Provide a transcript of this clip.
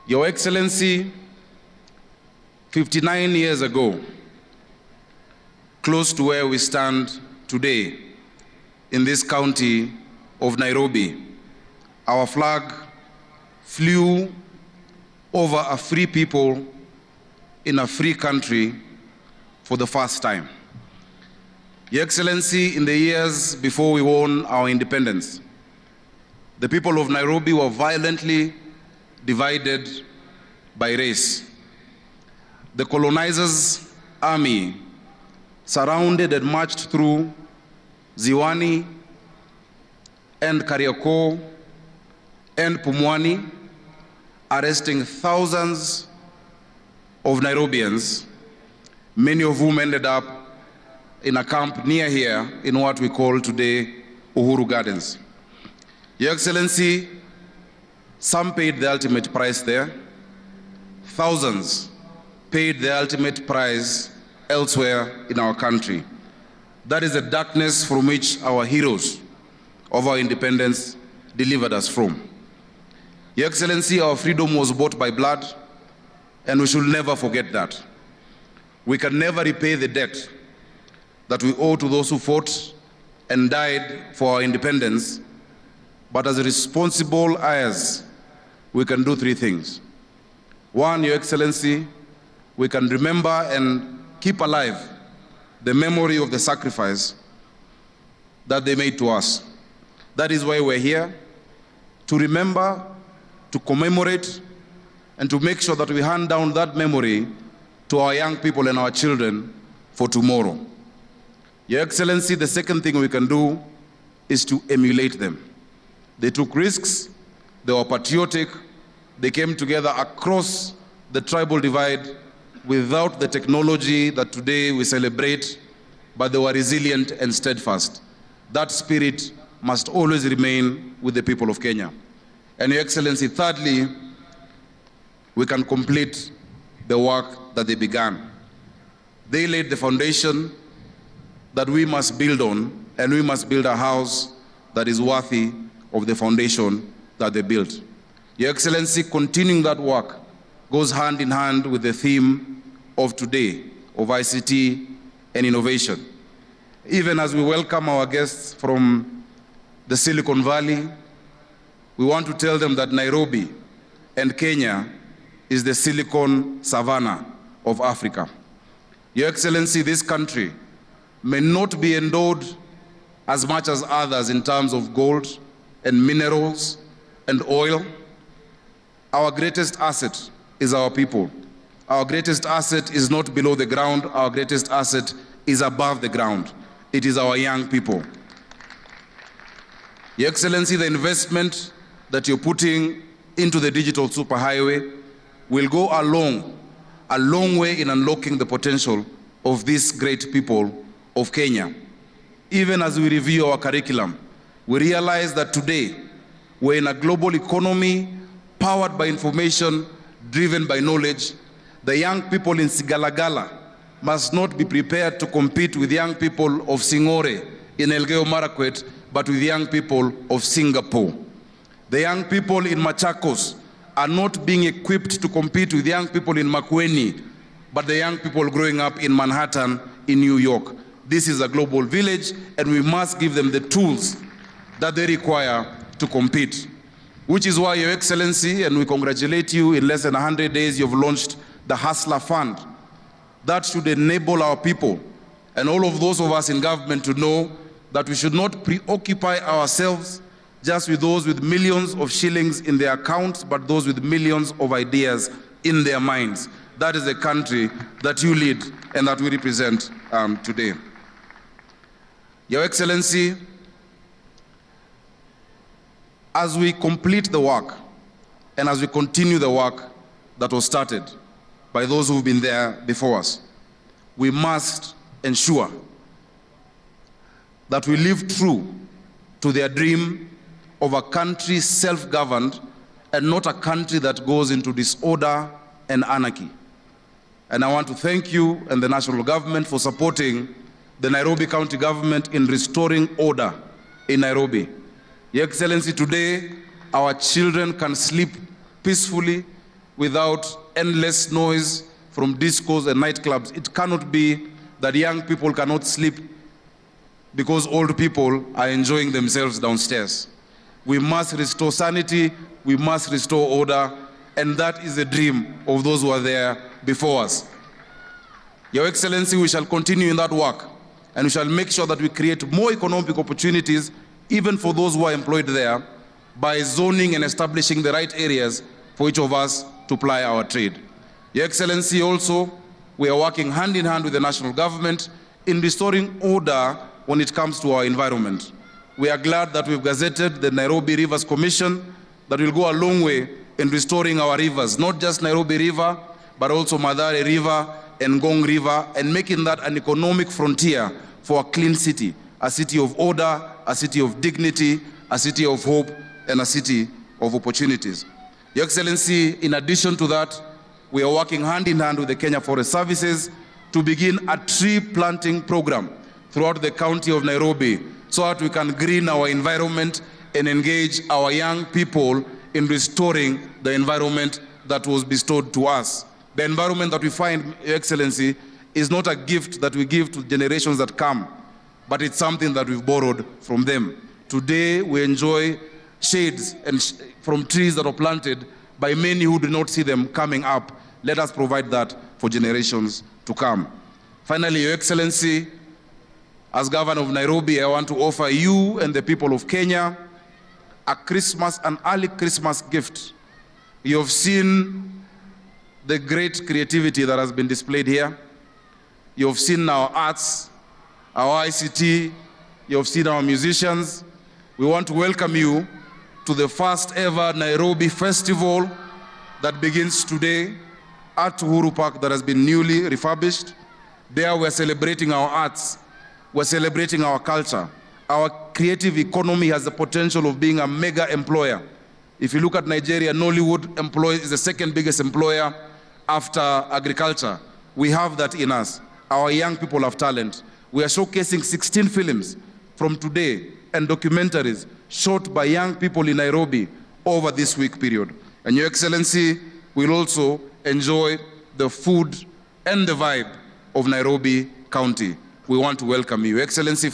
Your Excellency, 59 years ago, close to where we stand today, in this county of Nairobi, our flag flew over a free people in a free country for the first time. Your Excellency, in the years before we won our independence, the people of Nairobi were violently divided by race. The colonizers' army surrounded and marched through Ziwani and Kariakoo and Pumwani, arresting thousands of Nairobians, many of whom ended up in a camp near here in what we call today Uhuru Gardens. Your Excellency, some paid the ultimate price there. Thousands paid the ultimate price elsewhere in our country. That is the darkness from which our heroes of our independence delivered us from. Your Excellency, our freedom was bought by blood, and we should never forget that. We can never repay the debt that we owe to those who fought and died for our independence, but as responsible heirs, we can do three things. One, Your Excellency, we can remember and keep alive the memory of the sacrifice that they made to us. That is why we're here, to remember, to commemorate, and to make sure that we hand down that memory to our young people and our children for tomorrow. Your Excellency, the second thing we can do is to emulate them. They took risks, they were patriotic, they came together across the tribal divide without the technology that today we celebrate, but they were resilient and steadfast. That spirit must always remain with the people of Kenya. And Your Excellency, thirdly, we can complete the work that they began. They laid the foundation that we must build on, and we must build a house that is worthy of the foundation that they built. Your Excellency, continuing that work goes hand in hand with the theme of today, of ICT and innovation. Even as we welcome our guests from the Silicon Valley, we want to tell them that Nairobi and Kenya is the Silicon Savannah of Africa. Your Excellency, this country may not be endowed as much as others in terms of gold and minerals and oil. Our greatest asset is our people. Our greatest asset is not below the ground. Our greatest asset is above the ground. It is our young people. Your Excellency, the investment that you're putting into the digital superhighway will go a long way in unlocking the potential of these great people of Kenya. Even as we review our curriculum, we realize that today we're in a global economy powered by information, driven by knowledge. The young people in Sigalagala must not be prepared to compete with young people of Singore in Elgeyo Marakwet, but with young people of Singapore. The young people in Machakos are not being equipped to compete with young people in Makueni, but the young people growing up in Manhattan, in New York. This is a global village, and we must give them the tools that they require to compete. Which is why, Your Excellency, and we congratulate you, in less than 100 days you've launched the Hustler Fund. That should enable our people and all of those of us in government to know that we should not preoccupy ourselves just with those with millions of shillings in their accounts, but those with millions of ideas in their minds. That is the country that you lead and that we represent today. Your Excellency, as we complete the work and as we continue the work that was started by those who've been there before us, we must ensure that we live true to their dream of a country self-governed and not a country that goes into disorder and anarchy. And I want to thank you and the national government for supporting the Nairobi County government in restoring order in Nairobi. Your Excellency, today our children can sleep peacefully without endless noise from discos and nightclubs. It cannot be that young people cannot sleep because old people are enjoying themselves downstairs. We must restore sanity, we must restore order, and that is the dream of those who are there before us. Your Excellency, we shall continue in that work, and we shall make sure that we create more economic opportunities, even for those who are employed there, by zoning and establishing the right areas for each of us to ply our trade. Your Excellency, also, we are working hand in hand with the national government in restoring order when it comes to our environment. We are glad that we've gazetted the Nairobi Rivers Commission that will go a long way in restoring our rivers, not just Nairobi River, but also Mathare River and Ngong River, and making that an economic frontier for a clean city, a city of order, a city of dignity, a city of hope, and a city of opportunities. Your Excellency, in addition to that, we are working hand in hand with the Kenya Forest Services to begin a tree planting program throughout the county of Nairobi so that we can green our environment and engage our young people in restoring the environment that was bestowed to us. The environment that we find, Your Excellency, is not a gift that we give to generations that come, but it's something that we've borrowed from them. Today, we enjoy shades from trees that are planted by many who do not see them coming up. Let us provide that for generations to come. Finally, Your Excellency, as Governor of Nairobi, I want to offer you and the people of Kenya an early Christmas gift. You have seen the great creativity that has been displayed here. You have seen our arts, our ICT, you have seen our musicians. We want to welcome you to the first ever Nairobi Festival that begins today at Uhuru Park, that has been newly refurbished. There we're celebrating our arts, we're celebrating our culture. Our creative economy has the potential of being a mega employer. If you look at Nigeria, Nollywood is the second biggest employer after agriculture. We have that in us. Our young people have talent. We are showcasing 16 films from today and documentaries shot by young people in Nairobi over this week period. And Your Excellency will also enjoy the food and the vibe of Nairobi County. We want to welcome you, Your Excellency.